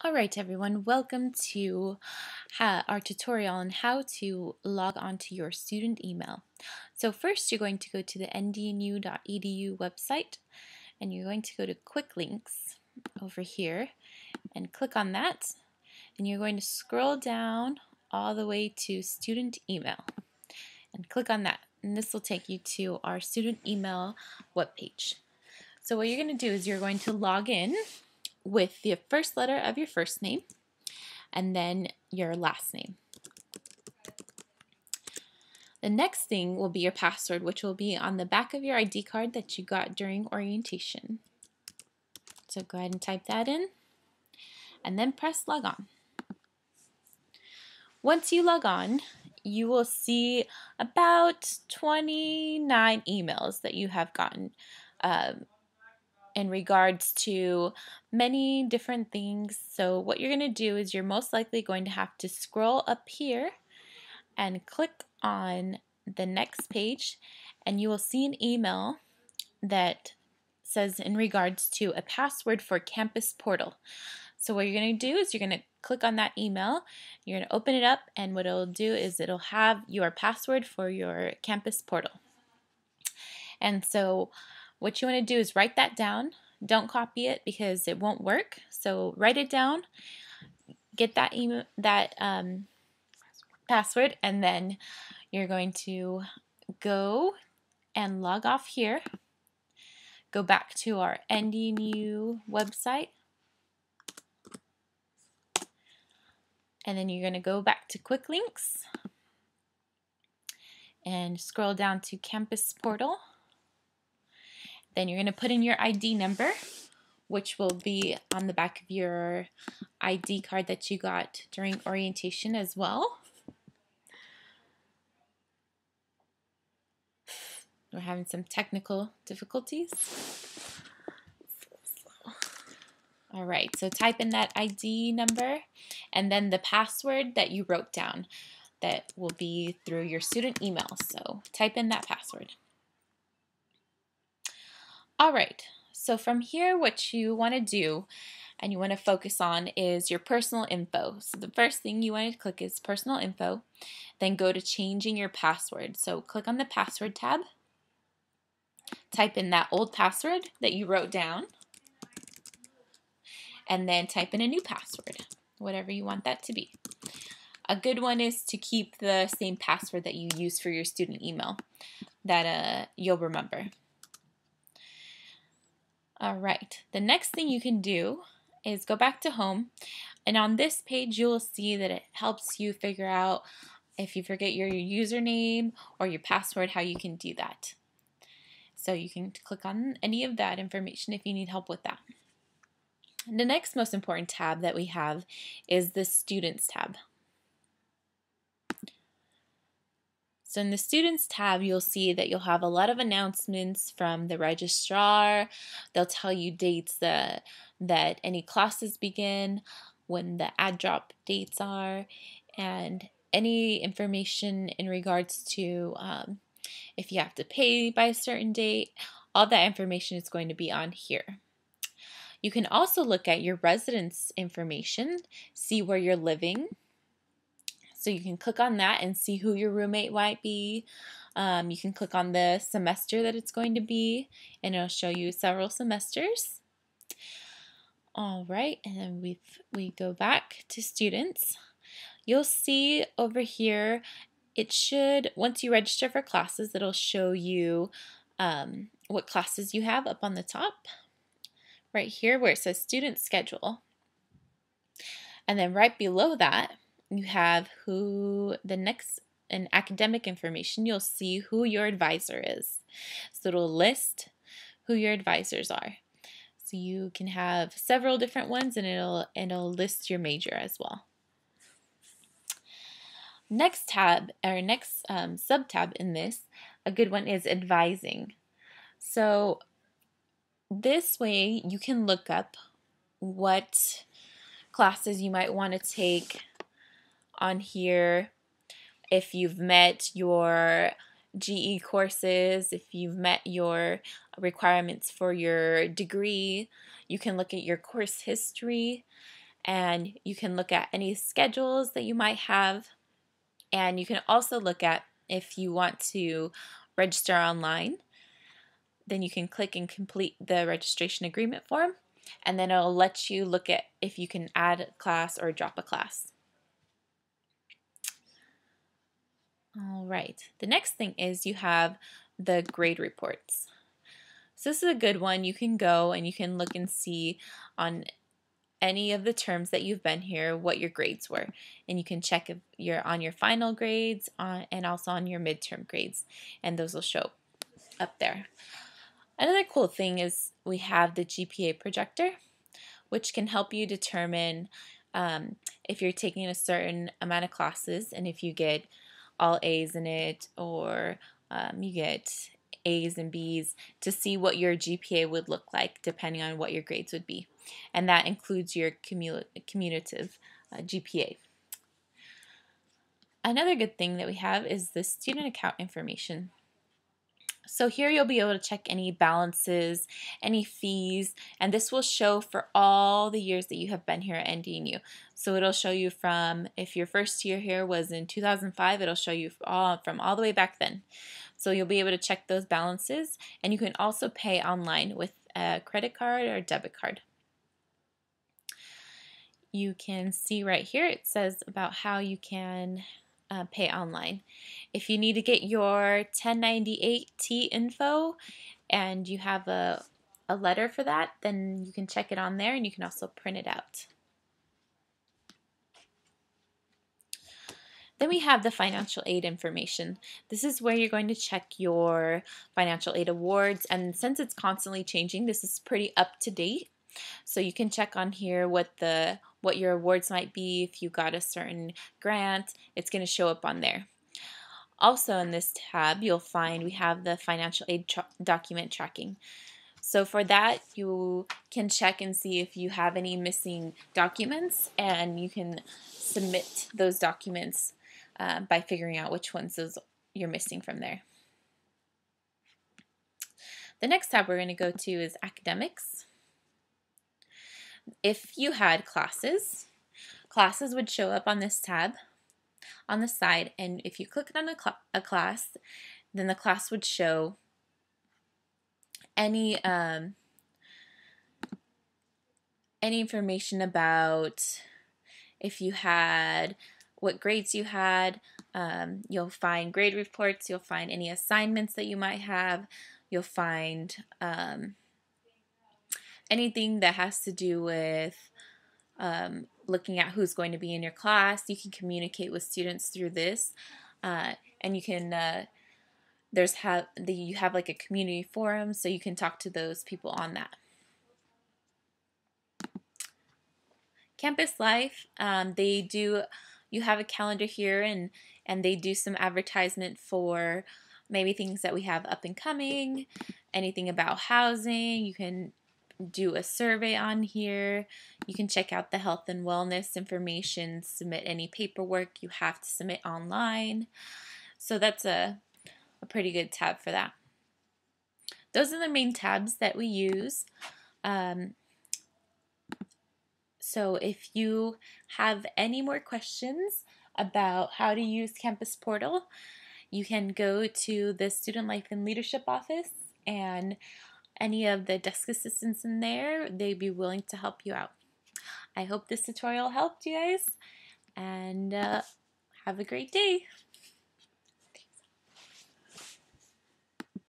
Alright everyone, welcome to our tutorial on how to log on to your student email. So first you're going to go to the ndnu.edu website and you're going to go to quick links over here and click on that, and you're going to scroll down all the way to student email and click on that, and this will take you to our student email webpage. So what you're going to do is you're going to log in with the first letter of your first name and then your last name. The next thing will be your password, which will be on the back of your ID card that you got during orientation. So go ahead and type that in and then press log on. Once you log on, you will see about 29 emails that you have gotten in regards to many different things. So what you're going to do is you're most likely going to have to scroll up here and click on the next page, and you will see an email that says in regards to a password for campus portal. So what you're going to do is you're going to click on that email, you're going to open it up, and what it'll do is it'll have your password for your campus portal. And so what you want to do is write that down. Don't copy it because it won't work. So write it down, get that email, password, and then you're going to go and log off here. Go back to our NDNU website, and then you're going to go back to quick links and scroll down to campus portal. Then you're going to put in your ID number, which will be on the back of your ID card that you got during orientation as well. We're having some technical difficulties. All right, so type in that ID number and then the password that you wrote down that will be through your student email. So type in that password. All right, so from here what you want to do and you want to focus on is your personal info. So the first thing you want to click is personal info, then go to changing your password. So click on the password tab, type in that old password that you wrote down, and then type in a new password, whatever you want that to be. A good one is to keep the same password that you use for your student email that you'll remember. All right, the next thing you can do is go back to home, and on this page you'll see that it helps you figure out if you forget your username or your password, how you can do that. So you can click on any of that information if you need help with that. The next most important tab that we have is the Students tab. So in the Students tab, you'll see that you'll have a lot of announcements from the registrar. They'll tell you dates that any classes begin, when the add drop dates are, and any information in regards to if you have to pay by a certain date. All that information is going to be on here. You can also look at your residence information, see where you're living. So you can click on that and see who your roommate might be. You can click on the semester that it's going to be, and it'll show you several semesters. All right, and then we go back to students. You'll see over here, it should, once you register for classes, it'll show you what classes you have up on the top. Right here where it says student schedule. And then right below that, you have who the next in academic information. You'll see who your advisor is. So it'll list who your advisors are. So you can have several different ones, and it'll list your major as well. Next tab, or next sub-tab in this, a good one is advising. So this way you can look up what classes you might want to take on here. If you've met your GE courses, if you've met your requirements for your degree, you can look at your course history and you can look at any schedules that you might have, and you can also look at if you want to register online. Then you can click and complete the registration agreement form, and then it'll let you look at if you can add a class or drop a class. All right, the next thing is you have the grade reports. So this is a good one. You can go and you can look and see on any of the terms that you've been here what your grades were, and you can check if you're on your final grades and also on your midterm grades, and those will show up there. Another cool thing is we have the Gpa Projector, which can help you determine if you're taking a certain amount of classes and if you get all A's in it, or you get A's and B's, to see what your GPA would look like depending on what your grades would be. And that includes your cumulative GPA. Another good thing that we have is the student account information. So here you'll be able to check any balances, any fees, and this will show for all the years that you have been here at NDNU. So it'll show you from, if your first year here was in 2005, it'll show you from all the way back then. So you'll be able to check those balances, and you can also pay online with a credit card or debit card. You can see right here it says about how you can pay online. If you need to get your 1098T info and you have a letter for that, then you can check it on there, and you can also print it out. Then we have the financial aid information. This is where you're going to check your financial aid awards, and since it's constantly changing, this is pretty up to date. So you can check on here what your awards might be. If you got a certain grant, it's going to show up on there. Also in this tab, you'll find we have the financial aid document tracking. So for that, you can check and see if you have any missing documents, and you can submit those documents by figuring out which ones you're missing from there. The next tab we're going to go to is academics. If you had classes would show up on this tab on the side, and if you click on a class, then the class would show any information about if you had, what grades you had. You'll find grade reports, you'll find any assignments that you might have, you'll find anything that has to do with looking at who's going to be in your class. You can communicate with students through this, and you can you have like a community forum, so you can talk to those people on that. Campus life, you have a calendar here, and they do some advertisement for maybe things that we have up and coming, anything about housing. You can do a survey on here. You can check out the health and wellness information, submit any paperwork you have to submit online. So that's a pretty good tab for that. Those are the main tabs that we use. So if you have any more questions about how to use Campus Portal, you can go to the Student Life and Leadership office, and any of the desk assistants in there, they'd be willing to help you out. I hope this tutorial helped you guys, and have a great day.